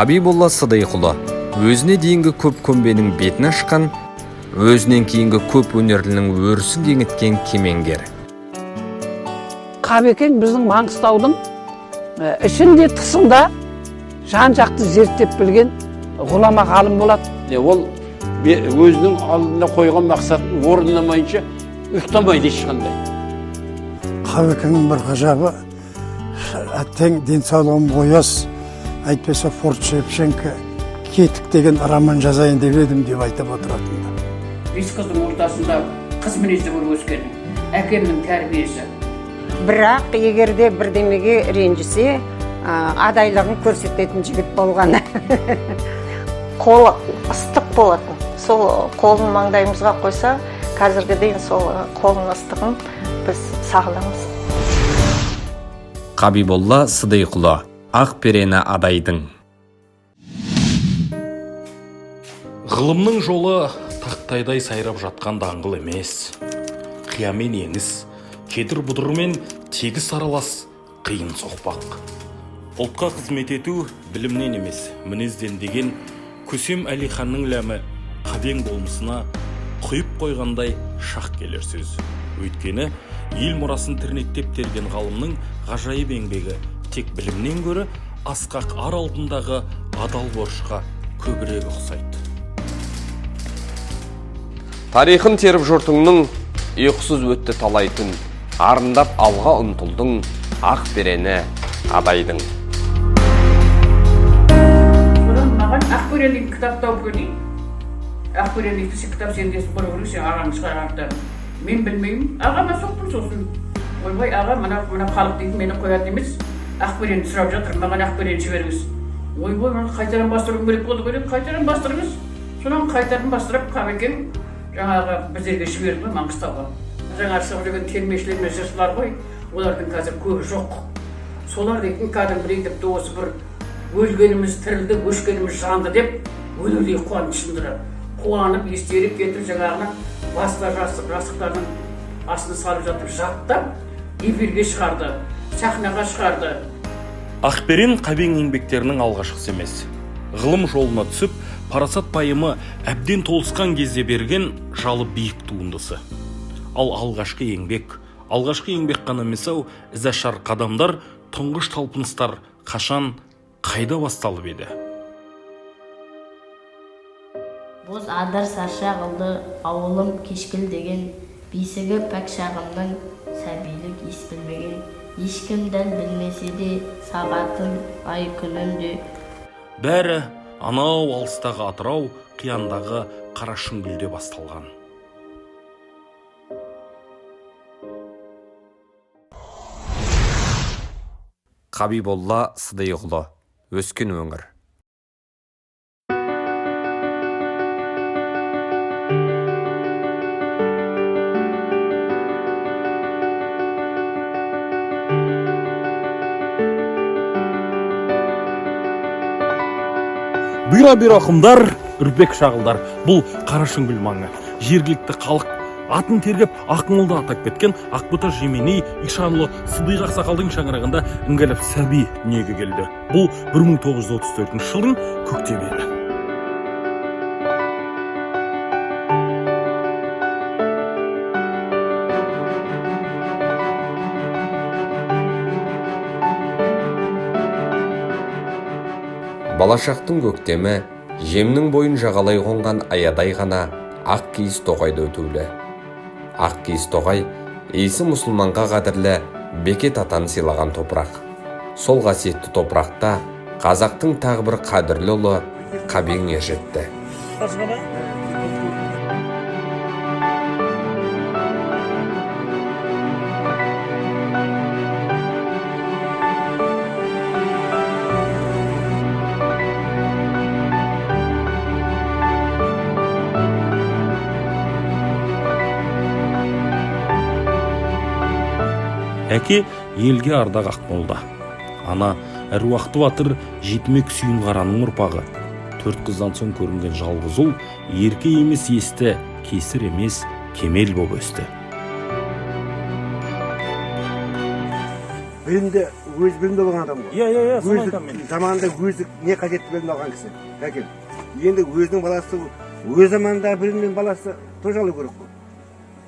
Қабиболла Сыдайықұлы өзіне дейінгі көп көмбенің бетін ашқан, өзінен кейінгі көп өнерлінің өрісін кеңіткен кемеңгер. Қабекең біздің Маңғыстаудың ішінде тысында жан-жақты зерттеп білген ғұлама ғалым болады. Ол өзінің алдына қойған мақсатын орындамайынша ұйықтамайды ешқандай. Қабекеңнің бір ғажабы, әттең денсаулығым ояз, әйтпесе Форт Шевченко кетік деген роман жазайын деп едім деп айтып отыратынды. Бес қыздың ортасында қыз мінезді болып өскен, әкемнің тәрбиесі. Бірақ егерде бірдемеге ренжісе, адайлығын көрсететін жігіт болған. Қолы ыстық болатын. Сол қолын маңдайымызға қойса, қазірге дейін сол қолын ыстығын біз сағынамыз. Қабиболла Сыдайықұлы, Ақберені адайдың. Ғылымның жолы тақтайдай сайрап жатқан даңғыл емес. Қиямен еңіс, кедір бұдырмен тегіс аралас қиын соқпақ. Ұлтқа қызмет ету білімнен емес, мінезден деген Көсем Әлиханның ләмі қабең болмысына құйып қойғандай шақ келер сөз. Өйткені ел мұрасын тірнектеп терген ғалымның ғажайып еңбегі тек білімнен гөрі асқақ ар алдындағы адал борышқа көбірек ұқсайды. Тарихын теріп жұртыңның ұйқысыз өтті талай түн, арындап алға ұмтылдың, Ақберені адайдың. Содан маған Ақберен деген кітап тауып көрейін. Ақберен деген кітап сендесін көріп көрейін, сен ағам шығарарды. Мен білмеймін, ағама соқтым сосын. Ойбай, аға, мына халық дейтін мені қоятын емес. Ақберенді сұрап жатыр, маған Ақберен жіберіңіз. Ойбай, мына қайтардан бастырып керек болды керек, қайтардан бастырыңыз. Содан қайтардан бастырып, Қабекең жаңағы біздерге жіберді Маңғыстауға. Жаңа шығып жүрген термешілер мен жыршылар ғой, олардың қазір көбі жоқ. Солар дейтін кәдімгідей тіпті осы бір өлгеніміз тірілді, өшкеніміз жанды деп өлердей қуанышындыры. Қуанып, естеріп кетіп жаңағына басқа жасықтардың астына салып жатып жаттап, эфирге шығарды, сахнаға шығарды. Ақберен қабең еңбектерінің алғашқысы емес. Ғылым жолына түсіп, парасат пайымы әбден толысқан кезде берген жалы биік туындысы. Ал алғашқы еңбек қана емес-ау, ізашар қадамдар, тұңғыш талпыныстар қашан, қайда басталып еді? Боз адар сарша қылды ауылым кешкіл деген, бесігі пәк шағымның сәбилік ес білмеген, ешкімден білмесе де сағатын, ай күнін де. Бәрі анау алыстағы Атырау, қияндағы Қарашыңгүлде басталған. Қабиболла Сыдайықұлы, өскен өңір. Бұйра құмдар, үрпек шағылдар. Бұл Қарашыңгүл маңы. Жергілікті халық атын тергеп Ақмолда атап кеткен Ақбота Жеменей Ишанлы Сыдайық ақсақалдың шаңырағында іңгәліп сәби дүниеге келді. Бұл 1934 жылдың көктемі. Балашақтың көктемі, жемнің бойын жағалай қонған аядай ғана ақ киіз тоғайды өтулі. Ақ киіз тоғай, исі мұсылманға қадірлі Бекет атаны сыйлаған топырақ. Сол қасиетті топырақта қазақтың тағы бір қадірлі ұлы Қабең ержетті. Әке елге ардақ Ақмолда. Ана әруақты батыр Жетімек Сүйінғараның ұрпағы. 4 қыздан соң көрінген жалғыз ұл, ерке емес есті, кесір емес кемел боп өсті. Енді өз білімді болған адам ғой. Иә, соны Өзі айтамын мен. заманында өзі не қажетті білім алған кісі. Әкем. Енді өзінің баласы өз заманында біліммен баласы тоже алу керек қой.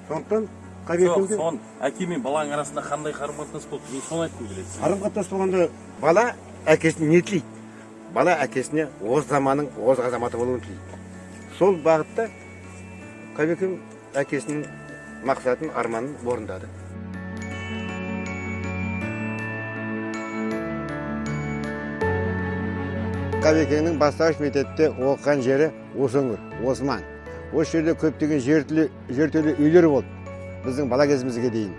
Сондықтан қабілетіңді Сон әке мен баланың арасында қандай қарым-қатынас болды? Мен соны айтқым келеді. қарым-қатынас болғанда бала әкесін не тілейді? Бала әкесіне оз заманның оз азаматы болуын тілейді. Сол бағытта Қабекең әкесінің мақсатын, арманын орындады. Қабекеңнің бастауыш мектепте оқыған жері осы өңір, Осман. Осы жерде көптеген жертөле үйлер болды. Біздің бала кезімізге дейін.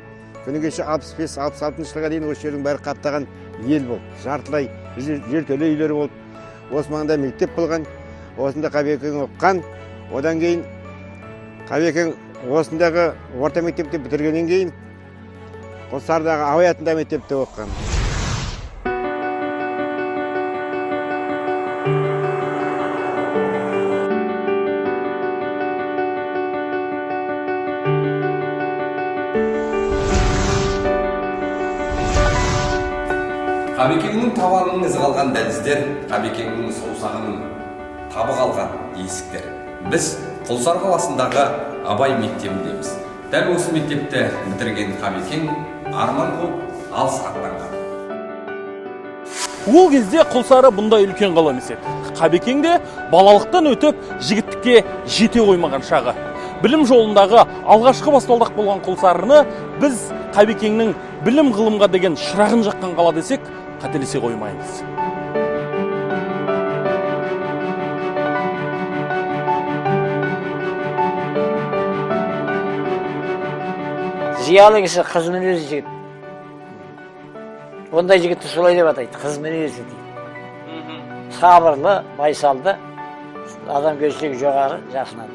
Күні кеше 65-66 жылға дейін осы жердің бәрі қаптаған ел болды. Жартылай жертөле үйлер болды. Османда мектеп болған. Осында Қабекең оқыған. Одан кейін Қабекең осындағы орта мектепте бітіргеннен кейін Қосардағы Абай атындағы мектепте оқыған. Қабекеңнің табанының ізі қалған дәліздер, Қабекеңнің саусағының табы қалған есіктер. Біз Құлсары қаласындағы Абай мектебіндеміз. Дәл осы мектепті бітірген Қабекең арман қуып алысқа аттанған. Ол кезде Құлсары бұндай үлкен қала емес еді. Қабекең де балалықтан өтіп жігіттікке жете қоймаған шағы. Білім жолындағы алғашқы басталдақ болған Құлсарыны біз Қабекеңнің білім ғылымға деген шырағын жаққан қала десек, қателесе қоймаймыз. Зиялы кісі қыз мінезді жігіт. Ондай жігітті солай деп атайды, қыз мінезді дейді. Сабырлы, байсалды, адамгершілігі жоғары, жасынан.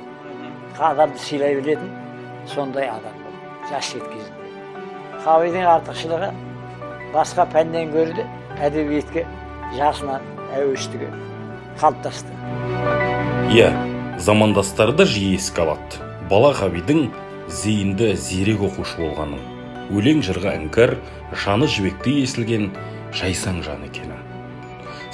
Адамды сыйлай білетін, сондай адам болды, жас жігіт кезінде. Қабекеңнің артықшылығы басқа пәннен көрді, әдебиетке жасынан әуестігі қалыптасты. Иә, замандастары да жиі еске алады. Бала Қабидің зейінді зерек оқушы болғанын, өлең жырға іңкәр, жаны жібекті есілген жайсаң жан екені.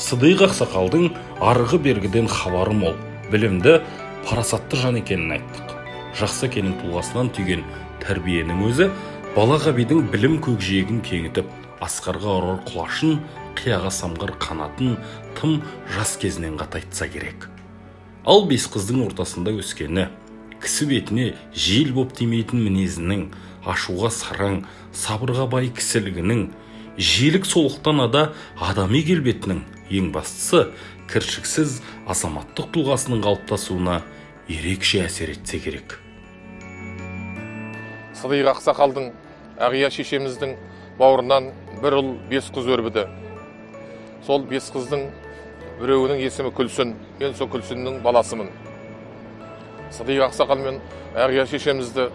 Сыдиқ ақсақалдың арғы бергіден хабары мол, білімді, парасатты жан екенін айттық. Жақсы екенін тұлғасынан түйген тәрбиенің өзі бала Қабидің білім көкжиегін кеңітіп, асқарға ұрар құлашын, қияға самғар қанатын тым жас кезінен қатайтса керек. Ал бес қыздың ортасында өскені, кісі бетіне жел боп тимейтін мінезінің, ашуға сараң, сабырға бай кісілігінің, желік солықтан ада адами келбетінің, ең бастысы кіршіксіз азаматтық тұлғасының қалыптасуына ерекше әсер етсе керек. Сыдиқ ақсақалдың, Ағия шешеміздің бауырынан бір ұл 5 қыз өрбіді. Сол 5 қыздың біреуінің есімі Күлсін, мен сол Күлсіннің баласымын. Сыдиқ ақсақал мен Ағия шешемізді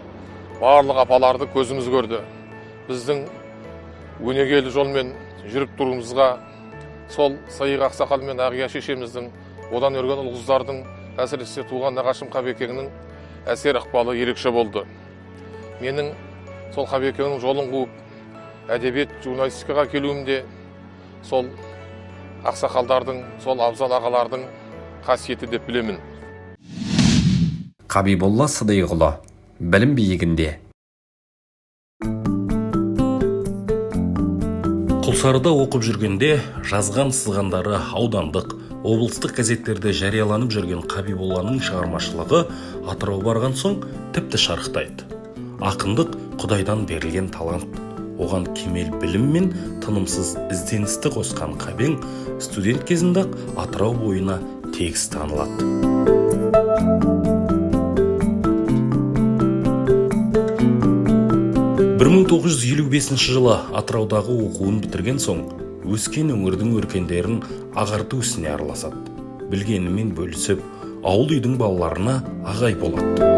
барлық апаларды көзіміз көрді. Біздің өнегелі жолмен жүріп тұруымызға сол Сыдиқ ақсақал мен Ағия шешеміздің, одан өрген ұл қыздардың, әсіресе туған нағашым Қабекеңнің әсер ықпалы ерекше болды. Менің сол Қабекеңнің жолын қуып, әдебиет журналистикаға келуімде сол ақсақалдардың, сол абзал ағалардың қасиеті деп білемін. Қабиболла Сыдиқұлы, білім биігінде. Құлсарыда оқып жүргенде жазған сызғандары аудандық, облыстық газеттерде жарияланып жүрген Қабиболланың шығармашылығы Атырау барған соң тіпті шарықтайды. Ақындық Құдайдан берілген талант. Оған кемел білім мен тынымсыз ізденісті қосқан Қабең студент кезінде Атырау бойына тегіс танылады. Бір 1955 жылы Атыраудағы оқуын бітірген соң өскен өңірдің өркендерін ағарту ісіне араласады. Білгенімен бөлісіп, ауыл үйдің балаларына ағай болады.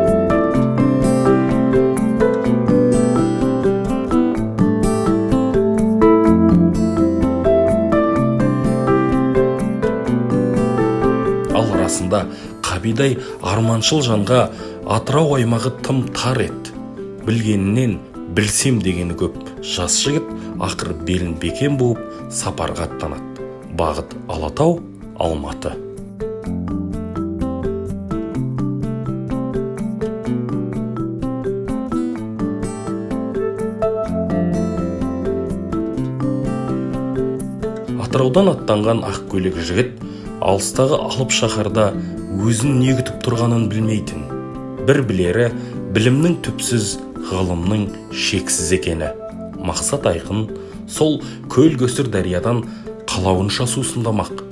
Ал арасында Қабидай арманшыл жанға Атырау аймағы тым тар еді. Білгенінен білсем дегені көп. Жас жігіт ақыры белін бекем буып сапарға аттанады. Бағыт Алатау, Алматы. Атыраудан аттанған ақ көйлек жігіт алыстағы алып шаһарда өзін не күтіп тұрғанын білмейтін. Бір білері білімнің түпсіз, ғылымның шексіз екені. Мақсат айқын, сол көл көсір дариядан қалауынша сусындамақ.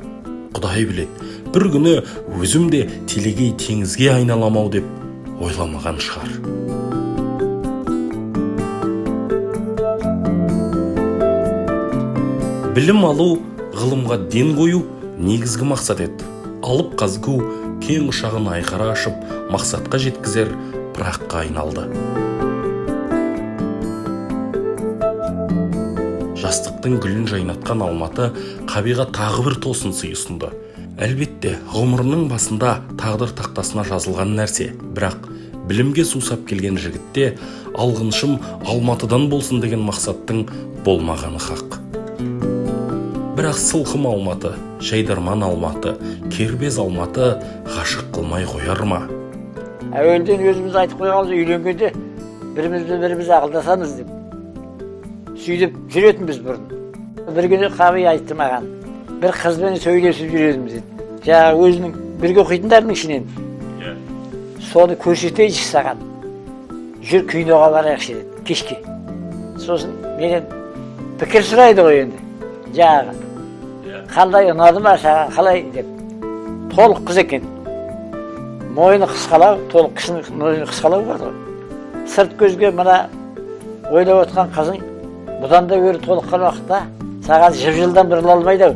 Құдай біледі, бір күні өзім де телегей теңізге айналамау деп ойламаған шығар. Білім алу, ғылымға ден қою негізгі мақсат еді. Алып қазгу кең ұшағын айқара ашып, мақсатқа жеткізер пыраққа айналды. Жастықтың гүлін жайнатқан Алматы Қабиға тағы бір тосын сый ұсынды. Әлбетте, ғұмырының басында тағдыр тақтасына жазылған нәрсе, бірақ білімге сусап келген жігітте алғыншым Алматыдан болсын деген мақсаттың болмағаны хақ. Бірақ сылқым Алматы, жайдарман Алматы, кербез Алматы ғашық қылмай қояр ма? Әуелден өзіміз айтып қойғанбыз, үйленгенде біріміз ақылдасамыз деп. Сөйлеп жүретінбіз бұрын. Бір күні Қаби айтты маған, бір қызбен сөйлесіп жүретінбіз деді. Жаңағы өзінің бірге оқитындарының ішінен. Соны көрсетейінші саған. Жүр киноға барайықшы деді, кешке. Сосын менен пікір сұрайды ғой енді. Жаңағы қандай ұнады ма саған, қалай деп. Толық қыз екен. Мойны қысқалау, толық кісінің мойны қысқалау бар ғой. Сырт көзге мына ойлап отқан қызың бұдан да бері толыққан уақытта саған жылдан бұрыла алмайды.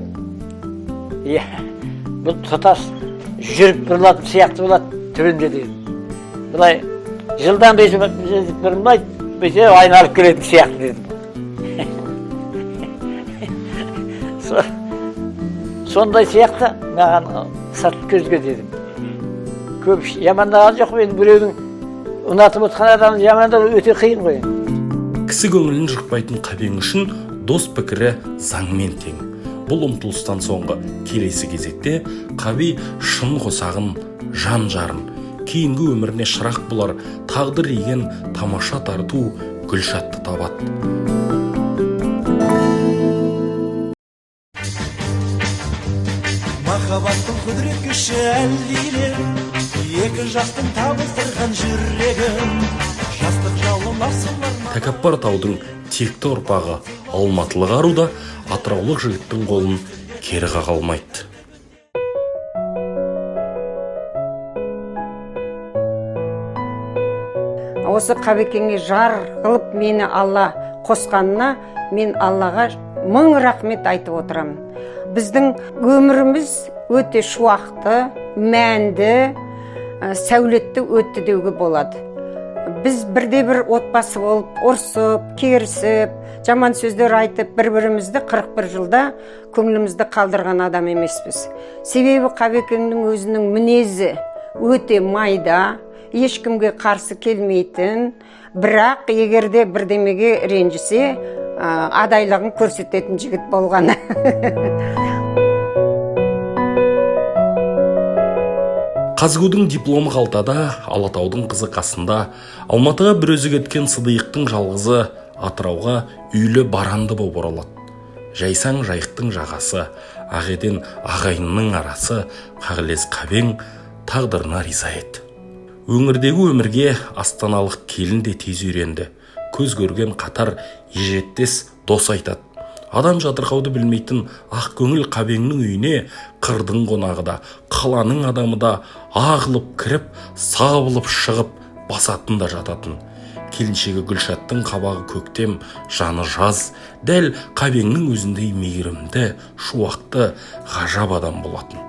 Бұл тұтас жүріп бұрылатын сияқты болады түбінде дейді. Бұлай жылдан бұрылмайды, бесе айналып келетін сияқты дедім. Сондай сияқты маған сырт көзге дедім. Көп ямандаған жоқ, мен біреудің ұнатып отқан адамды ямандау өте қиын ғой. Кісі көңілін жықпайтын Қабең үшін дос пікірі заңмен тең. Бұл ұмтылыстан соңғы келесі кезекте Қаби шын қосағын, жан жарын, кейінгі өміріне шырақ болар тағдыр иген тамаша тарту Гүлшатты табады. Махаббаттың құдірет күші әлдиле, екі жақтың табыстырған жүрегім, жастық жауын арсылар. Тәкаппар таудың текті ұрпағы алматылық ару да атыраулық жігіттің қолын кері қаға алмайды. Осы Қабекеңе жар қылып мені Алла қосқанына мен Аллаға мың рахмет айтып отырамын. Біздің өміріміз өте шуақты, мәнді, сәулетті өтті деуге болады. Біз бірде-бір отбасы болып, ұрсып, керісіп, жаман сөздер айтып, бір-бірімізді 41 жылда көңілімізді қалдырған адам емеспіз. Себебі Қабекеңнің өзінің мінезі өте майда, ешкімге қарсы келмейтін, бірақ егерде бірдемеге ренжісе, адайлығын көрсететін жігіт болғаны. Қазгудың дипломы қалтада, Алатаудың қызы қасында, Алматыға бір өзі кеткен Сыдиықтың жалғызы Атырауға үйлі баранды боп оралады. Жайсаң жайықтың жағасы, ағеден ағайынның арасы, Қағылез Қабең тағдырына риза еді. Өңірдегі өмірге астаналық келін де тез үйренді. Көз көрген қатар ежеттес дос айтады. Адам жатырқауды білмейтін ақ көңіл Қабеңнің үйіне қырдың қонағы да, қаланың адамы да ағылып кіріп, сабылып шығып, басатын да жататын. Келіншегі Гүлшаттың қабағы көктем, жаны жаз, дәл Қабеңнің өзіндей мейірімді, шуақты, ғажап адам болатын.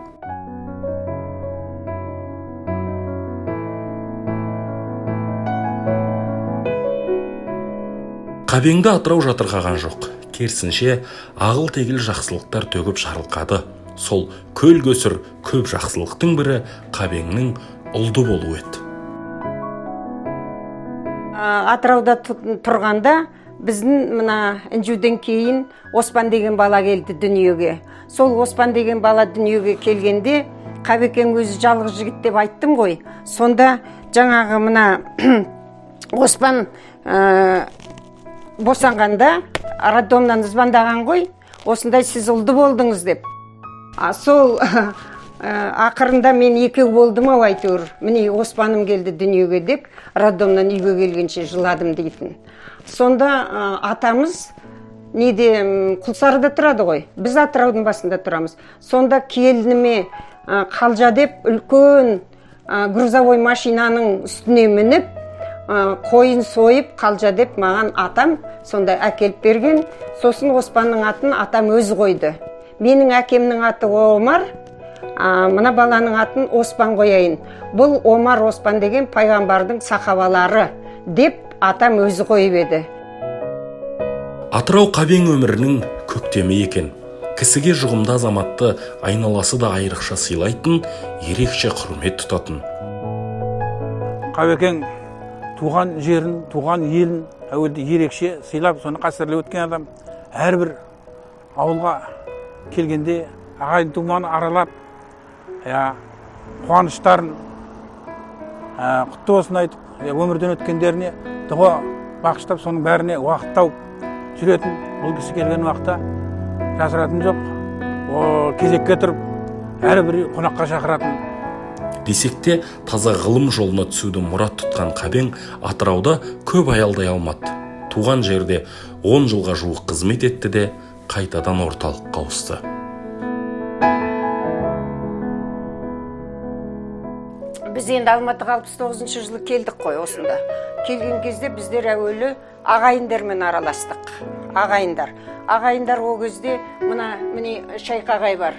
Қабеңді Атырау жатырқаған жоқ. Керісінше ағыл тегіл жақсылықтар төгіп жарылқады. Сол көл көсір көп жақсылықтың бірі Қабеңнің ұлды болуы еді. Атырауда тұрғанда біздің мына інжуден кейін Оспан деген бала келді дүниеге. Сол Оспан деген бала дүниеге келгенде Қабекең өзі жалғыз жігіт деп айттым ғой. Сонда жаңағы мына Оспан босанғанда роддомнан звондаған ғой, осындай сіз ұлды болдыңыз деп. Сол ақырында мен екеу болдым ау әйтеуір. Міне Оспаным келді дүниеге деп, роддомнан үйге келгенше жыладым дейтін. Сонда атамыз неде Құлсарыда тұрады ғой. Біз Атыраудың басында тұрамыз. Сонда келініме қалжа деп үлкен грузовой машинаның үстіне мініп, қойын сойып қалжа деп маған атам сонда әкеліп берген. Сосын Оспанның атын атам өзі қойды. Менің әкемнің аты Омар, мына баланың атын Оспан қояйын. Бұл Омар Оспан деген пайғамбардың сахабалары деп атам өзі қойып еді. Атырау Қабең өмірінің көктемі екен. Кісіге жұғымды азаматты айналасы да айрықша сыйлайтын, ерекше құрмет тұтатын. Қабекең туған жерін, туған елін әуелде ерекше сыйлап, соны қастерлеп өткен адам. Әрбір ауылға келгенде ағайын туманы аралап, қуаныштарын құтты болсын айтып, өмірден өткендеріне дұға бағыштап, соның бәріне уақыт тауып жүретін. Бұл кісі келген уақытта жасыратын жоқ, кезекке тұрып, әрбір қонаққа шақыратын. Десек те, таза ғылым жолына түсуді мұрат тұтқан Қабең Атырауда көп аялдай алмады. Туған жерде 10 жылға жуық қызмет етті де, қайтадан орталыққа ауысты. Біз енді Алматыға 69 жылы келдік қой осында. Келген кезде біздер әуелі ағайындармен араластық. Ағайындар ол кезде міне Шайқ ағай бар,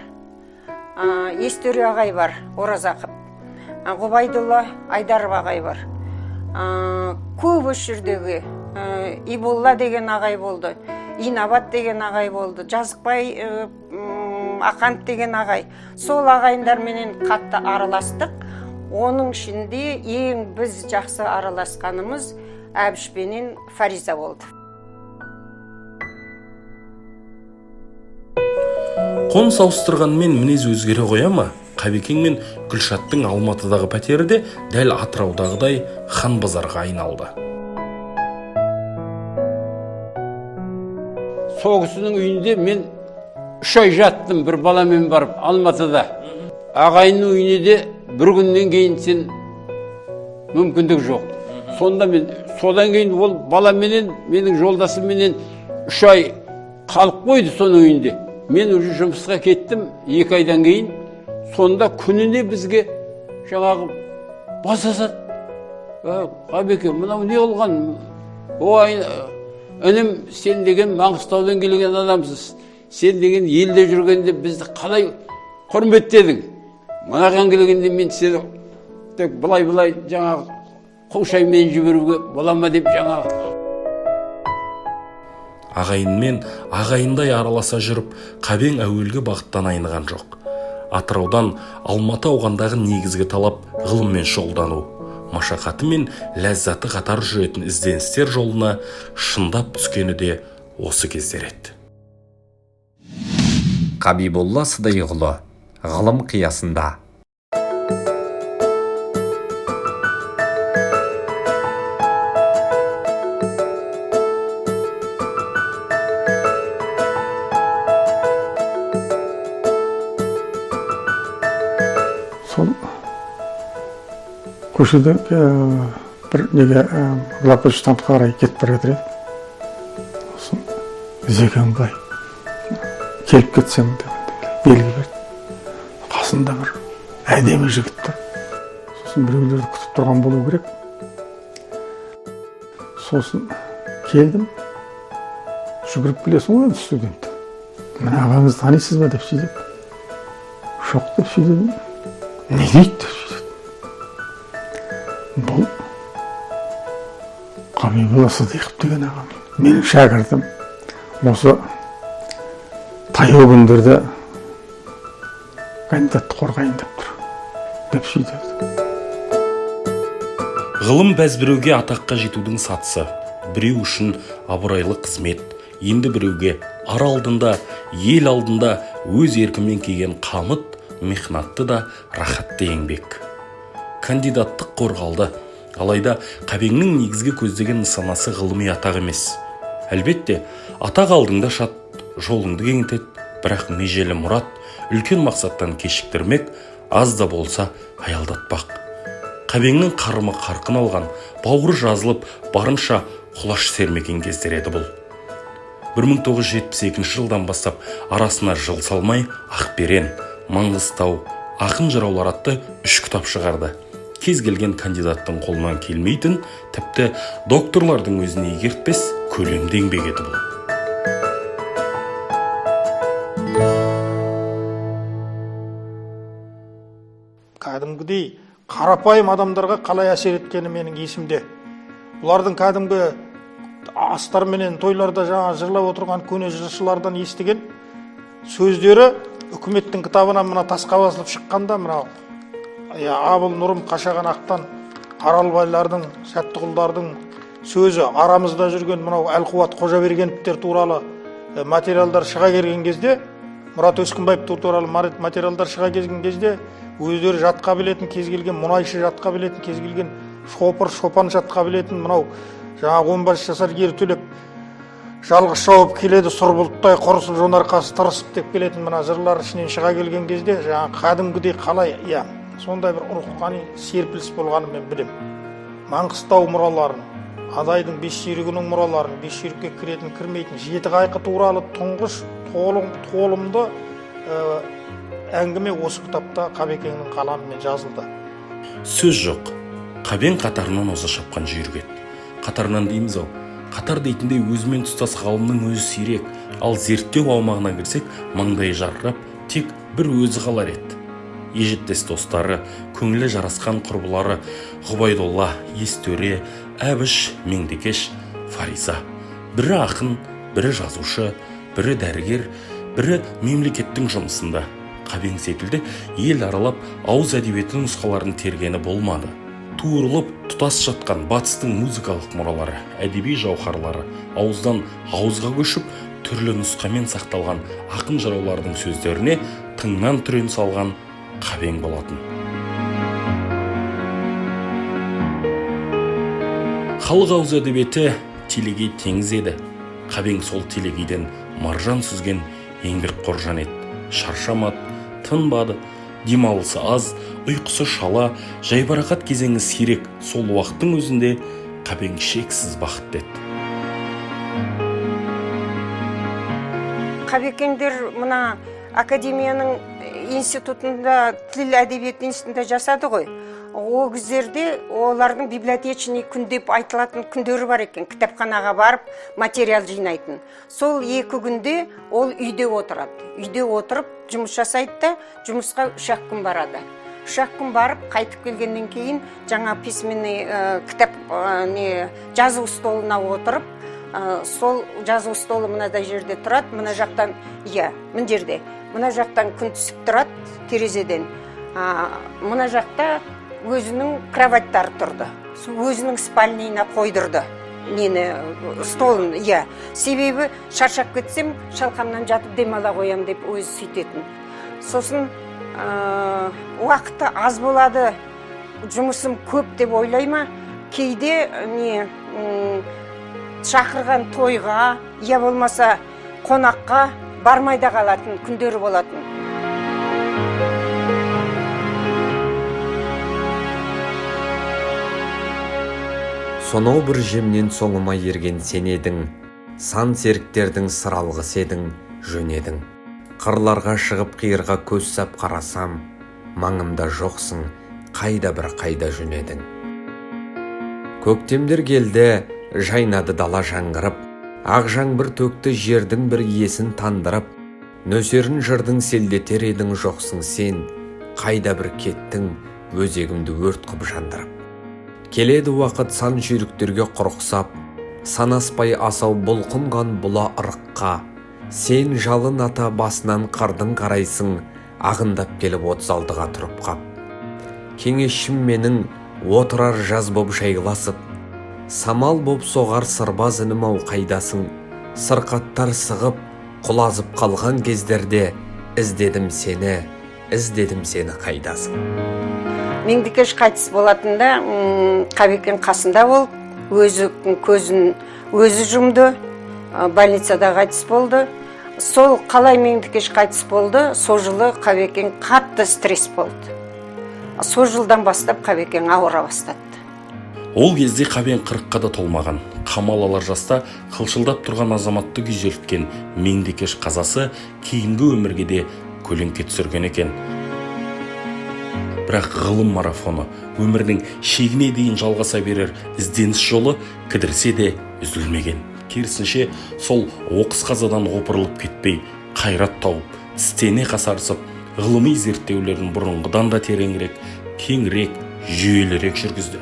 Естөре ағай бар, Оразақып, Ғұбайдулла Айдаров ағай бар. Көп осы жердегі Иболла деген ағай болды, Инабат деген ағай болды, Жазықбай Ақант деген ағай. Сол ағайындарменен қатты араластық. Оның ішінде ең біз жақсы араласқанымыз Әбішпенен Фариза болды. Қоныс ауыстырғанмен мінез өзгере қоя ма? Қабекең мен Гүлшаттың Алматыдағы пәтері де дәл Атыраудағыдай хан базарға айналды. Сол кісінің үйінде мен 3 ай жаттым, бір баламен барып Алматыда. Ағайынның үйіне де бір күннен кейін сен мүмкіндік жоқ. Содан кейін ол баламенен, менің жолдасыменен 3 ай қалып қойды соның үйінде. Мен уже жұмысқа кеттім 2 айдан кейін. Сонда күніне бізге жаңағы басасады. Қабекең, мынау не болған? Ой, інім, сен деген Маңғыстаудан келген адамсыз. Сен деген елде жүргенде бізді қалай құрметтедің? Мынаған келгенде мен сені тек былай жаңағы қошаймен жіберуге бола ма деп жаңағы. Ағайынмен ағайындай араласа жүріп, Қабең әуелгі бағыттан айныған жоқ. Атыраудан Алматы ауғандағы негізгі талап ғылыммен шұғылдану. Машақаты мен ләззаты қатар жүретін ізденістер жолына шындап түскені де осы кездер еді. Қабиболла Сыдайғұлы, ғылым қиясында. Сол көшеде бір неге глапыш стампқа қарай кетіп бара жатыр еді. Сосын Зекенбай келіп кетсем деп белгі берді. Қасында бір әдемі жігіт тұр. Сосын біреулерді күтіп тұрған болу керек. Сосын келдім. Жүгіріп келесің ғой, студент. Мына ағаңызды танисыз ба деп сөйлеп. Жоқ деп сөйледім. Не дейді деп сөйледі. Бұл Қабиболла Сыдиқов деген ағам. Менің шәкіртім. Осы таяу күндерде кандидатты қорғайын деп тұр. Деп сөйледі. Ғылым бәз біреуге атаққа жетудің сатысы, біреу үшін абырайлы қызмет, енді біреуге ар алдында, ел алдында өз еркімен келген қамыт, мехнатты да рахатты еңбек. Кандидаттық қорғалды, алайда Қабеннің негізгі көздеген нысанасы ғылыми атақ емес. Әлбетте, атақ алдыңда шат, жолыңды кеңітет, бірақ межелі мұрат, үлкен мақсаттан кешіктірмек, аз да болса аялдатпақ. Қабеннің қарымы қарқын алған, бауыры жазылып, барынша құлаш сермеген кездер еді бұл. 1972 жылдан бастап арасына жыл салмай Ақберен, Маңғыстау, Ақын жыраулар атты 3 кітап шығарды. Кез келген кандидаттың қолынан келмейтін, тіпті докторлардың өзіне егертпес көлемді еңбек еді бұл. Кәдімгідей қарапайым адамдарға қалай әсер еткені менің есімде. Бұлардың кәдімгі астар менен тойларда жаңа жырлап отырған көне жыршылардан естіген сөздері үкіметтің кітабынан мына тасқа басылып шыққанда, мына Абыл Нұрым Қашаған Ақтан, Аралбайлардың, Сәттіғұлдардың сөзі, арамызда жүрген мынау Әлқуат Қожабергеновтер туралы материалдар шыға келген кезде, Мұрат Өскінбаев туралы материалдар шыға келген кезде, өздері жатқа білетін, кез келген мұнайшы жатқа білетін, кез келген шопан жатқа білетін, мынау жаңағы 15 жасар ер төлеп жалғыз шауып келеді, сұр бұлттай құрысын жонарқасы тырысып деп келетін мына жырлар ішінен шыға келген кезде, жаңағы кәдімгідей қалай, сондай бір рухани серпіліс болғанын мен білем. Маңғыстау мұраларын, Адайдың бес жүйрігінің мұраларын, бес жүйрікке кіретін, кірмейтін, жеті қайқы туралы тұңғыш толымды әңгіме осы кітапта Қабекеңнің қаламымен жазылды. Сөз жоқ, Қабен қатарынан оза шапқан жүйрік еді. Қатарынан дейміз ау, қатар дейтіндей өзімен тұстас ғалымның өзі сирек, ал зерттеу аумағына кірсек, маңдайы жарқырап, тек бір өзі қалар еді. Ежеттес достары, көңілі жарасқан құрбылары Ғұбайдолла, Естөре, Әбіш, Меңдекеш, Фариза. Бірі ақын, бірі жазушы, бірі дәрігер, бірі мемлекеттің жұмысында. Қабен секілді ел аралап ауыз әдебиеті нұсқаларын тергені болмады. Туырылып тұтас жатқан батыстың музыкалық мұралары, әдеби жауһарлары ауыздан ауызға көшіп, түрлі нұсқамен сақталған ақын жыраулардың сөздеріне тыңнан түрен салған Қабен болатын. Халық ауыз әдебиеті телегей теңіз еді. Қабен сол телегейден маржан сүзген еңбек қоржан еді. Шаршамады, тынбады, демалысы аз, ұйқысы шала, жайбарақат кезеңі сирек. Сол уақыттың өзінде Қабен шексіз бақытты еді. Қабекеңдер мына академияның институтында, тіл әдебиет институтында жасады ғой. Ол кездерде олардың библиотечный күн деп айтылатын күндері бар екен. Кітапханаға барып материал жинайтын. Сол 2 күнде ол үйде отырады. Үйде отырып жұмыс жасайды да, жұмысқа 3 күн барады. 3 күн барып, қайтып келгеннен кейін жаңа письменный кітап жазу столына отырып, сол жазу столы мынадай жерде тұрады, мына жақтан, мына жерде, мына жақтан күн түсіп тұрады терезеден. Мына жақта өзінің кроваттары тұрды. Өзінің спальнейіне қойдырды. Столын, Себебі шаршап кетсем, шалқамнан жатып демала қоям деп өзі сөйтетін. Сосын уақыты аз болады, жұмысым көп деп ойлайма, кейде шақырған тойға, болмаса қонаққа бармайда қалатын күндері болатын. Сонау бір жемнен соңыма ерген сен едің, сан серіктердің сыралғысы едің, жөнедің. Қырларға шығып қиырға көз сап қарасам, маңымда жоқсың, қайда бір қайда жөнедің. Көктемдер келді, жайнады дала жаңғырып, ақ жаңбыр төкті жердің бір иесін тандырып, нөсерін жырдың селдетер едің жоқсың сен, қайда бір кеттің, өзегімді өрт қып жандырып. Келеді уақыт сан жүйріктерге құрықсап, санаспай асау бұлқынған бұла ырыққа, сен жалын ата басынан қардың қарайсың, ағындап келіп 36-ға тұрып қап. Кеңесшім менің отырар жаз боп жайғыласып, самал боп соғар сырбаз інім ау қайдасың, сырқаттар сығып, құлазып қалған кездерде іздедім сені қайдасың. Меңдекеш қайтыс болатында Қабекең қасында болып, өзі көзін өзі жұмды, больницада қайтыс болды. Сол қалай Меңдекеш қайтыс болды, сол жылы Қабекең қатты стресс болды. Сол жылдан бастап Қабекең ауыра бастады. Ол кезде Қабен 40-қа да толмаған, қамал алар жаста қылшылдап тұрған азаматты күйзелткен Меңдекеш қазасы кейінгі өмірге де көлеңке түсірген екен. Бірақ ғылым марафоны өмірдің шегіне дейін жалғаса берер ізденіс жолы кідірсе де үзілмеген. Керісінше, сол оқыс қазадан опырылып кетпей, қайрат тауып, тістене қасарысып, ғылыми зерттеулерін бұрынғыдан да тереңірек, кеңірек, жүйелерек жүргізді.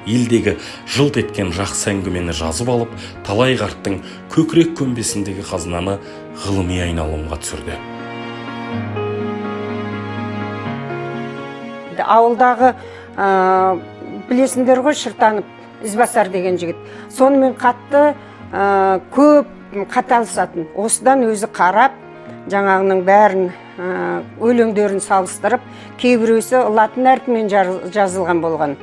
Елдегі жылт еткен жақсы әңгімені жазып алып, талай қарттың көкірек көмбесіндегі қазынаны ғылыми айналымға түсірді. Ауылдағы білесіңдер ғой, Шыртанып Ізбасар деген жігіт. Сонымен қатты көп қаталысатын. Осыдан өзі қарап, жаңағының бәрін өлеңдерін салыстырып, кейбіреусі латын әрпімен жазылған болған.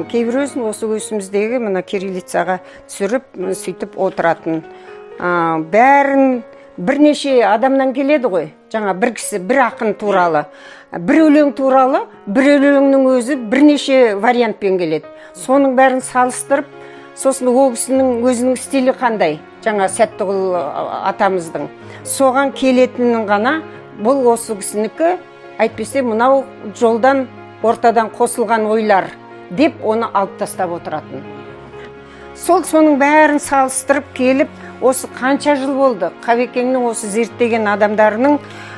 Кейбіреусін осы көсіміздегі мына кириллицаға түсіріп, сөйтіп отыратын. Бәрін бірнеше адамнан келеді ғой. Жаңа бір кісі, бір ақын туралы, бір өлең туралы, бір өлеңнің өзі бірнеше вариантпен келеді. Соның бәрін салыстырып, сосын ол кісінің өзінің стилі қандай, жаңа Сәттіғұл атамыздың. Соған келетінін ғана, бұл осы кісінікі, әйтпесе мынау жолдан ортадан қосылған ойлар деп оны алып тастап отыратын. Соның бәрін салыстырып келіп, осы қанша жыл болды, Қабекеңнің осы зерттеген адамдарының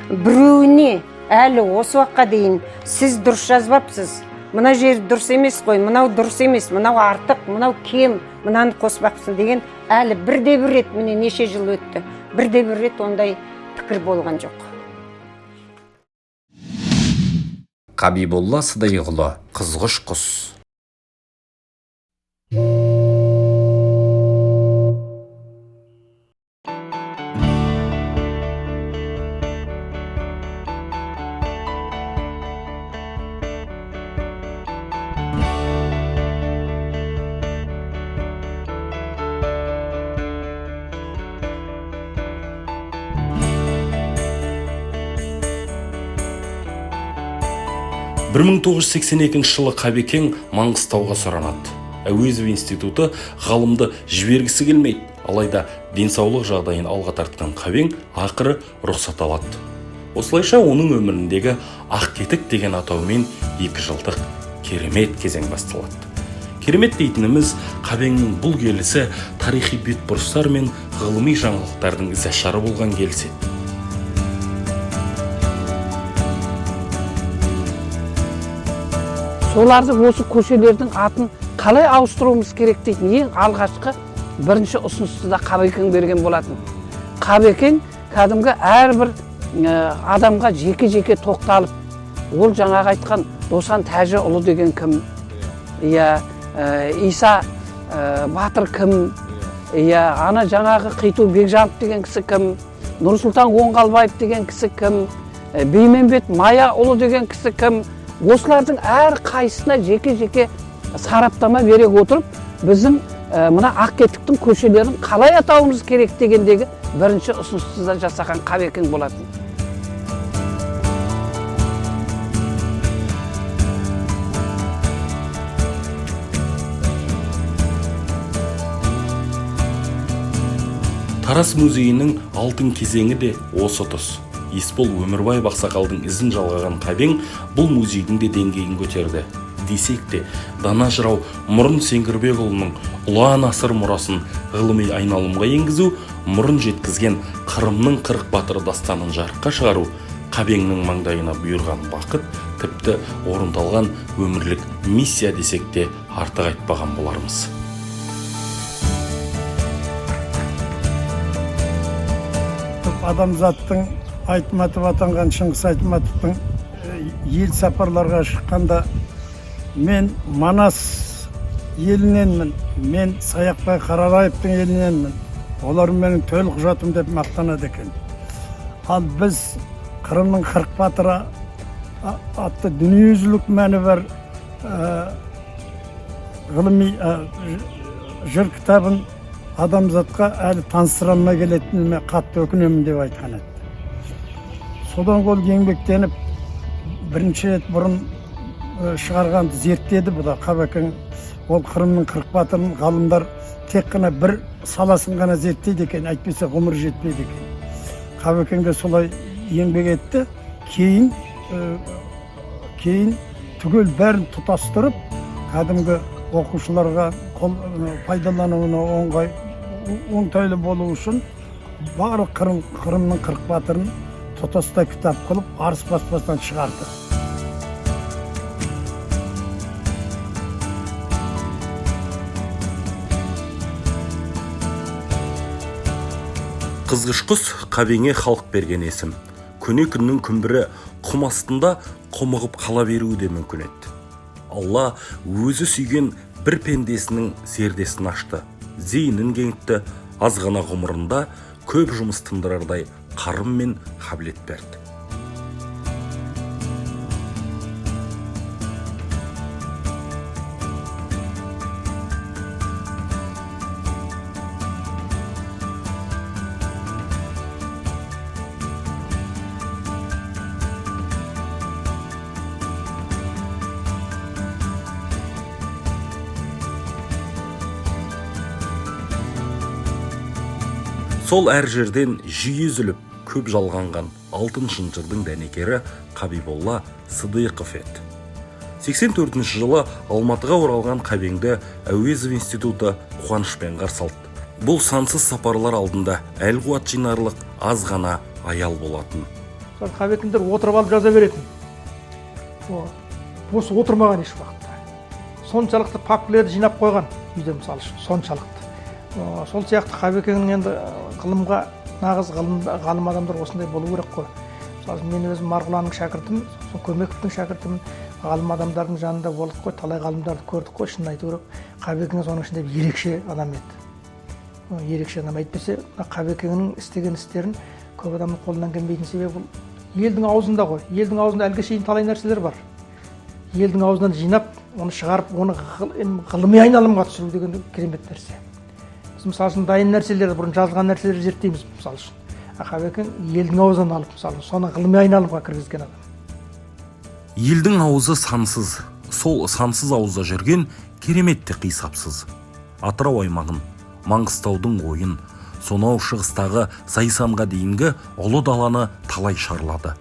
біреуіне әлі осы уақытқа дейін сіз дұрыс жазбапсыз, мына жер дұрыс емес қой, мынау дұрыс емес, мынау артық, мынау кем, мынаны қоспақсың деген әлі бірде-бір рет, міне неше жыл өтті, бірде-бір рет ондай пікір болған жоқ. Қабиболла Сыдайғұлы, қызғыш құс. Бір 1982 жылы Қабекең Маңғыстауға сұранады. Әуезов институты ғалымды жібергісі келмейді, алайда денсаулық жағдайын алға тартқан Қабең ақыры рұқсат алады. Осылайша оның өміріндегі Ақкетік деген атаумен 2 жылдық керемет кезең басталады. Керемет дейтініміз Қабеңнің бұл келісі тарихи бетбұрыстар мен ғылыми жаңалықтардың ізашары болған келіс еді. Соларды осы көшелердің атын қалай ауыстыруымыз керек дейтін ең алғашқы бірінші ұсынысты да Қабекең берген болатын. Қабекең кәдімгі әрбір адамға жеке-жеке тоқталып, ол жаңағы айтқан Досан Тәжіұлы деген кім, Иса Батыр кім, ана жаңағы Қиту Бекжанов деген кісі кім, Нұрсұлтан Оңғалбаев деген кісі кім, Бейменбет Маяұлы деген кісі кім. Осылардың әр қайсысына жеке-жеке сараптама бере отырып, біздің мына Ақкетіктің көшелерін қалай атауымыз керек дегендегі бірінші ұсынысты да жасаған Қабекең болатын. Тарас музейінің алтын кезеңі де осы тұс. Есбол Өмірбаев ақсақалдың ізін жалғаған Қабең бұл музейдің де деңгейін көтерді. Десек те, дана жырау Мұрын Сеңгірбекұлының ұлан асыр мұрасын ғылыми айналымға енгізу, мұрын жеткізген Қырымның 40 батыр дастанын жарыққа шығару Қабеңнің маңдайына бұйырған бақыт, тіпті орындалған өмірлік миссия десек те артық айтпаған болармыз. Адамзаттың Айтматов атанған Шыңғыс Айтматовтың ел сапарларға шыққанда мен Манас еліненмін. Мен Саяқбай Қарабаевтың еліненмін. Олар менің төл құжатым деп мақтанады екен. Ал біз Қырымның 40 батыры атты дүниежүзілік мәні бар ғылыми жыр кітабын адамзатқа әлі таныстыра алмай келетініне қатты өкінемін деп айтқан еді. Содан ол еңбектеніп бірінші рет бұрын шығарғанды зерттеді. Бұл да Қабекең ол Қырымның 40 батырын ғалымдар тек қана бір саласын ғана зерттейді екен, әйтпесе ғұмыр жетпейді екен. Қабекең де солай еңбек етті. Кейін түгел бәрін тұтастырып, кәдімгі оқушыларға пайдалануына оңтайлы болу үшін барлық Қырымның 40 батырын тұтастай кітап қылып, Арыс баспасынан шығарды. Қызғыш құс Қабеңе халық берген есім. Көне күннің күмбірі құм астында құмығып қала беруі де мүмкін еді. Алла өзі сүйген бір пендесінің зердесін ашты, зейінін кеңітті, аз ғана ғұмырында көп жұмыс тындырардай қарым мен қабілет берді. Сол әр жерден жиі үзіліп, көп жалғанған алтын шынжырдың дәнекері Қабиболла Сыдиықов еді. 84 жылы Алматыға оралған Қабеңді Әуезов институты қуанышпен қарсы алды. Бұл сансыз сапарлар алдында әл-қуат жинарлық аз ғана аял болатын. Қабекеңдер отырып алып жаза беретін. Осы отырмаған еш уақытта. Соншалықты папкілерді жинап қойған үйде, мысалы үшін, соншалықты. Сол сияқты Қабекеңнің енді ғылымға нағыз ғалым адамдар осындай болу керек қой. Мысалы мен өзім Марғұланның шәкіртімін, Көмековтің шәкіртімін, ғалым адамдардың жанында болдық қой, талай ғалымдарды көрдік қой, шынын айту керек. Қабекең соның ішінде ерекше адам еді. Ерекше адам, әйтпесе Қабекеңнің істеген істерін көп адамның қолынан келмейтін себебі бұл елдің аузында ғой. Елдің аузында әлге шейін талай нәрселер бар. Елдің аузынан жинап, оны шығарып, оны ғылыми айналымға түсіру деген керемет нәрсе. Біз мысалы үшін дайын нәрселерді, бұрын жазылған нәрселерді зерттейміз мысалы үшін. Қабекең елдің аузынан алып, мысалы, соны ғылыми айналымға кіргізген адам. Елдің аузы сансыз, сол сансыз аузда жүрген кереметті қисапсыз. Атырау аймағын, Маңғыстаудың ойын, сонау шығыстағы Зайсанға дейінгі ұлы даланы талай шарлады.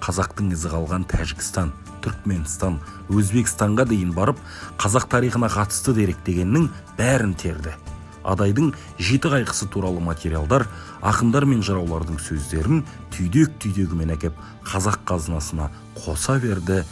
Қазақтың ізі қалған Тәжікстан, Түркменстан, Өзбекстанға дейін барып, қазақ тарихына қатысты деректегеннің бәрін терді. Адайдың жеті қайғысы туралы материалдар, ақындар мен жыраулардың сөздерін түйдек-түйдегімен әкеп қазақ қазынасына қоса берді.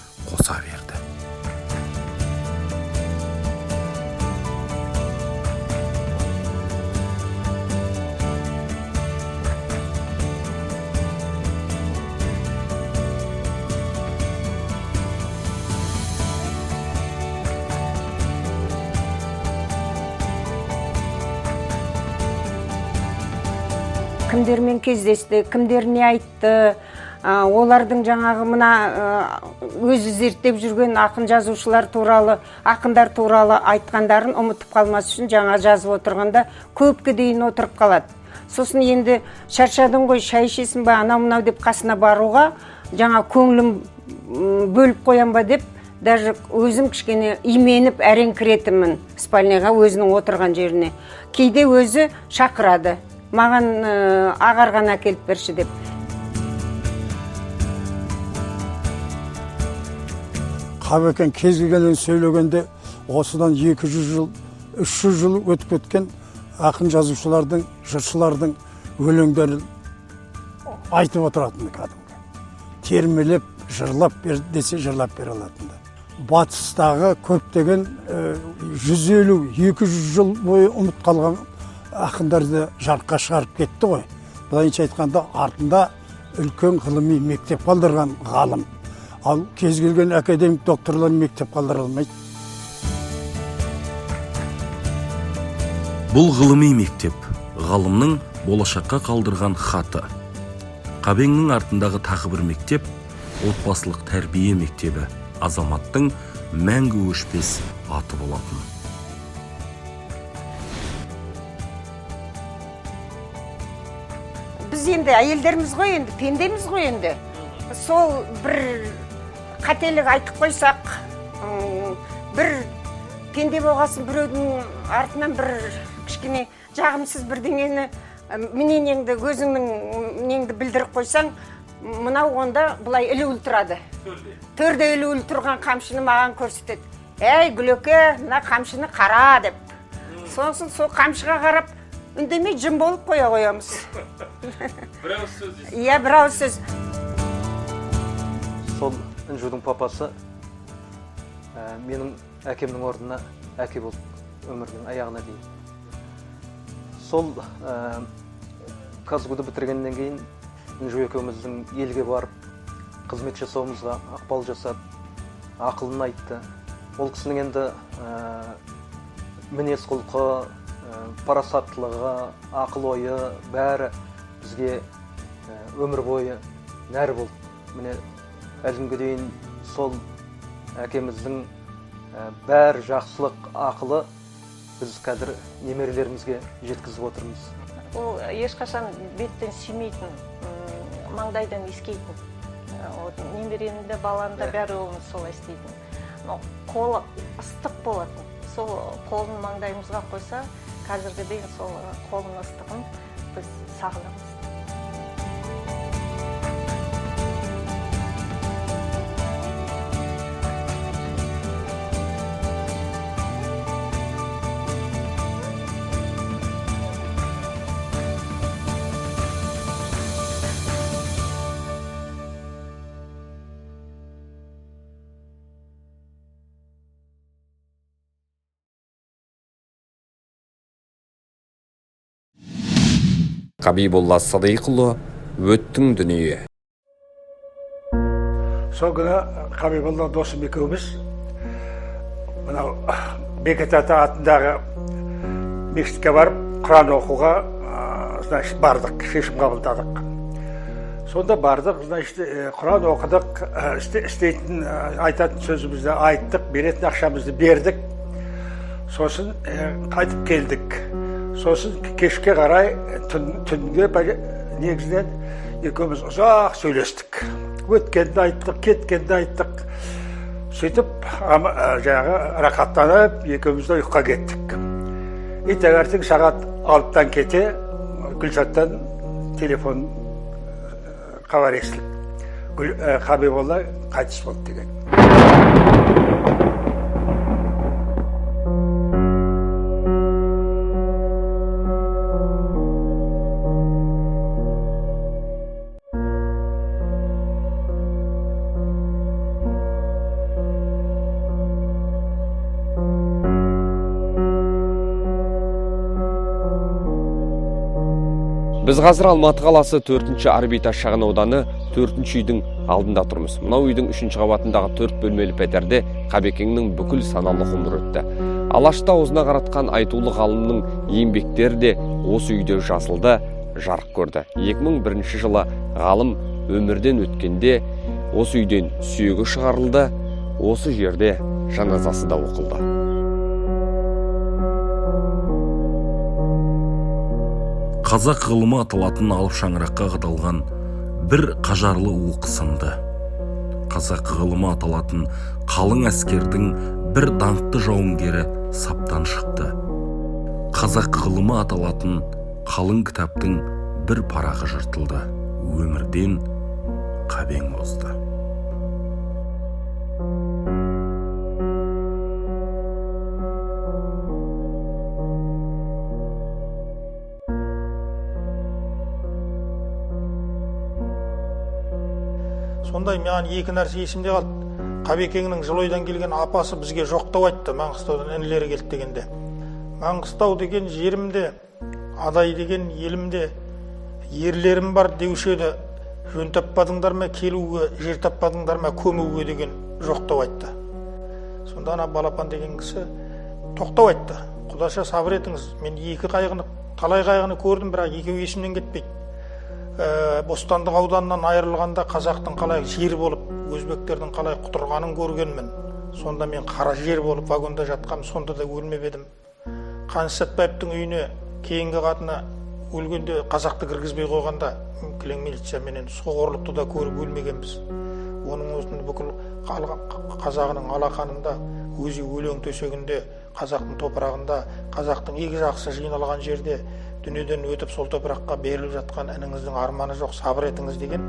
Кімдермен кездесті, кімдер не айтты, олардың жаңағы мына өзі зерттеп жүрген ақын жазушылар туралы, ақындар туралы айтқандарын ұмытып қалмас үшін жаңа жазып отырғанда көпке дейін отырып қалады. Сосын енді шаршадың ғой, шай ішесің ба, анау-мынау деп қасына баруға, жаңа көңілім бөліп қоям ба деп, даже өзім кішкене именіп әрең кіретімін спальняға, өзінің отырған жеріне. Кейде өзі шақырады. Маған ағарған әкеліп берші деп. Қабекең кез келгенін сөйлегенде осыдан 200 жыл, 300 жыл өтіп кеткен ақын жазушылардың, жыршылардың өлеңдерін айтып отыратынды кәдімгі. Термелеп, жырлап бер десе жырлап бере алатынды. Батыстағы көптеген 150-200 жыл бойы ұмыт қалған ақындарды жарыққа шығарып кетті ғой. Былайынша айтқанда артында үлкен ғылыми мектеп қалдырған ғалым. Ал кез келген академик докторлар мектеп қалдыра алмайды. Бұл ғылыми мектеп, ғалымның болашаққа қалдырған хаты. Қабеңнің артындағы тағы бір мектеп, отбасылық тәрбие мектебі, азаматтың мәңгі өшпес аты болатын. Біз енді әйелдеріміз ғой енді, пендеміз ғой енді. Сол бір қателік айтып қойсақ, бір пенде болғасын біреудің артынан бір кішкене жағымсыз бірдеңені мнениеңді, өзіңнің білдіріп қойсаң, мынау онда бұлай ілуіл тұрады. Төрде ілуіл тұрған қамшыны маған көрсетеді. Әй, Гүлеке, мына қамшыны қара деп. Сонысын сол қамшыға қарап, үндемей жым болып қоя қоямыз. Бір ауыз сөз дейсіз? Иә, бір ауыз сөз. Сол Інжудің папасы менің әкемнің орнына әке болып өмірдің аяғына дейін. Сол Казгуды бітіргеннен кейін Інжу екеуміздің елге барып, қызмет жасауымызға ықпал жасап, ақылын айтты. Ол кісінің енді мінез құлқы, парасаттылығы, ақыл ойы бәрі бізге өмір бойы нәр болды. Міне әлгіге дейін сол әкеміздің бәр жақсылық ақылы біз қазір немерелерімізге жеткізіп отырмыз. Ол ешқашан беттен сүймейтін, маңдайдан искейтін. Немеренді, баланды бәрі олымыз солай істейтін. Қолы ыстық болатын. Сол қолын маңдайымызға қойса, қазіргі дейін сол қолын ыстығын біз сағынамыз. Қабиболла Садиқұлы, өттің дүние. Сол күні Қабиболла досым екеуміз мынау Бекет ата атындағы мектепке барып, Құран оқуға бардық, шешім қабылдадық. Сонда бардық, Құран оқыдық, істейтін, айтатын сөзімізді айттық, беретін ақшамызды бердік. Сосын қайтып келдік. Сосын кешке қарай түнге негізінен екеуміз ұзақ сөйлестік. Өткенді айттық, кеткенді айттық. Сөйтіп, жаңағы рақаттанып, екеуміз де ұйыққа кеттік. Таңертең сағат 6-тан кете Гүлшаттан телефон хабар естіліп, Қабиболла қайтыс болды деген. Біз қазір Алматы қаласы 4-ші орбита шағын ауданы 4-ші үйдің алдында тұрмыз. Мынау үйдің 3-ші қабатындағы 4 бөлмелі пәтерде Қабекеңнің бүкіл саналы ғұмыры өтті. Алашта аузына қаратқан айтулы ғалымның еңбектері де осы үйде жазылды, жарық көрді. 2001 жылы ғалым өмірден өткенде осы үйден сүйегі шығарылды, осы жерде жаназасы да оқылды. Қазақ ғылымы аталатын алып шаңыраққа қадалған бір қажарлы уық сынды. Қазақ ғылымы аталатын қалың әскердің бір даңқты жауынгері саптан шықты. Қазақ ғылымы аталатын қалың кітаптың бір парағы жыртылды. Өмірден Қабең озды. Сондай маған екі нәрсе есімде қалды. Қабекеңнің Жылойдан келген апасы бізге жоқтау айтты, Маңғыстаудан інілері келді дегенде. Маңғыстау деген жерімде, Адай деген елімде ерлерім бар деуші еді. Жөн таппадыңдар ма келуге, жер таппадыңдар ма көмуге деген жоқтау айтты. Сонда ана Балапан деген кісі тоқтау айтты. құдаша сабыр етіңіз. Мен екі қайғыны, талай қайғыны көрдім, бірақ екеуі есімнен кетпейді. Бостандық ауданынан айырылғанда қазақтың қалай жер болып, өзбектердің қалай құтырғанын көргенмін. Сонда мен қара жер болып вагонда жатқам, сонда да өлмеп едім. Қаныш Сәтбаевтың үйіне кейінгі қатыны өлгенде қазақты кіргізбей қойғанда, кілең милиция менен соғырлықты да көріп өлмегенбіз. Оның өзінде бүкіл қазағының алақанында, өзі өлең төсегінде, қазақтың топырағында, қазақтың ең жақсы жиналған жерде дүниеден өтіп сол топыраққа беріліп жатқан ініңіздің арманы жоқ, сабыр етіңіз деген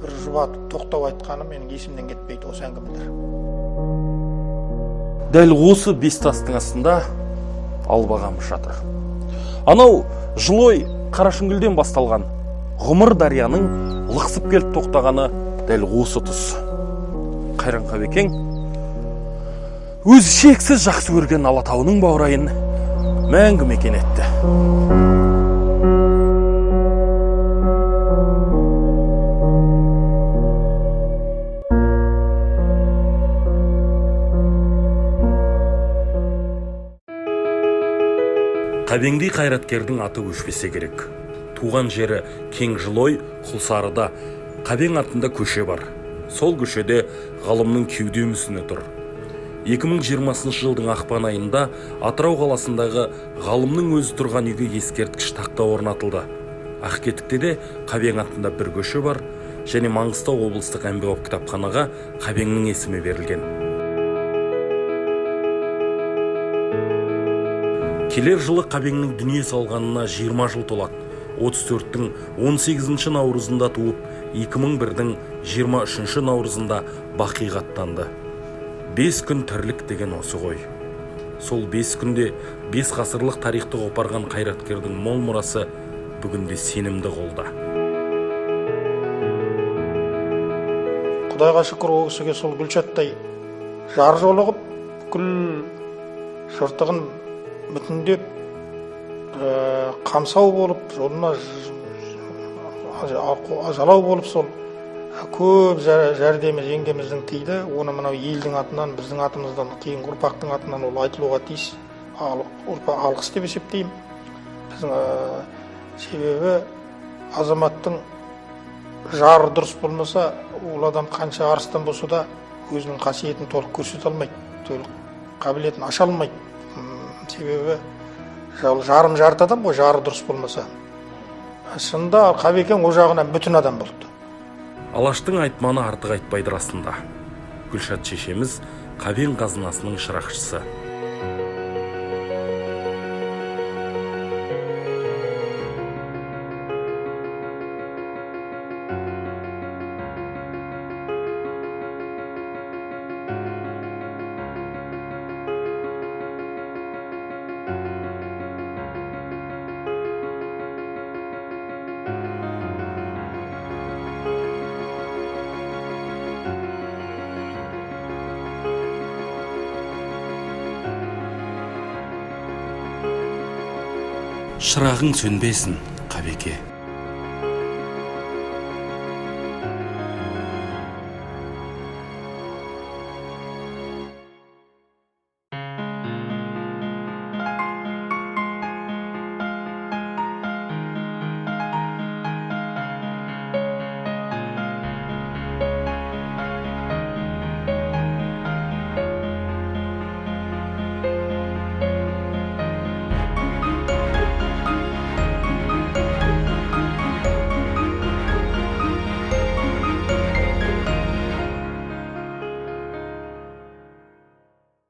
бір жұбатып тоқтау айтқаны менің есімнен кетпейді осы әңгімелер. Дәл осы бес тастың астында албағамыз жатыр. Анау жылой Қарашыңгүлден басталған ғұмыр дарияның лықсып келіп тоқтағаны дәл осы тұс. Қайран Қабекең өзі шексіз жақсы көрген Алатауының баурайын мәңгі мекен етті. Қабеңдей қайраткердің аты өшпесе керек. Туған жері Кең Жылой, Құлсарыда Қабең атында көше бар. Сол көшеде ғалымның кеуде мүсіні тұр. 2020 жылдың ақпан айында Атырау қаласындағы ғалымның өзі тұрған үйге ескерткіш тақта орнатылды. Ақкетікте де Қабең атында бір көше бар, және Маңғыстау облыстық әмбебап кітапханаға Қабеңнің есімі берілген. Келер жылы Қабеңнің дүние салғанына 20 жыл толады. 34-тің 18 наурызында туып, 2001-дің 23 наурызында бақиға аттанды. 5 күн тірлік деген осы ғой. Сол 5 күнде 5 ғасырлық тарихты қопарған қайраткердің мол мұрасы бүгінде сенімді қолда. Құдайға шүкір, ол кісіге сол Гүлшаттай жар жолығып, бүкіл жыртығын бүтіндеп, қамсау болып, жолына жалау болып, сол көп жәрдемі жеңгеміздің тиді. Оны мынау елдің атынан, біздің атымыздан, кейін ұрпақтың атынан ол айтылуға тиіс, алғыс деп есептеймін. Себебі азаматтың жары дұрыс болмаса, ол адам қанша арыстан болса да өзінің қасиетін толық көрсете алмайды, толық қабілетін аша алмайды. Себебі жарым жарты адам ғой, жары дұрыс болмаса. Шынында Қабекең ол жағынан бүтін адам болды. Алаштың айтманы артық айтпайды расында. Гүлшат шешеміз Қабең қазынасының шырақшысы. Шырағың сөнбесін, Қабеке.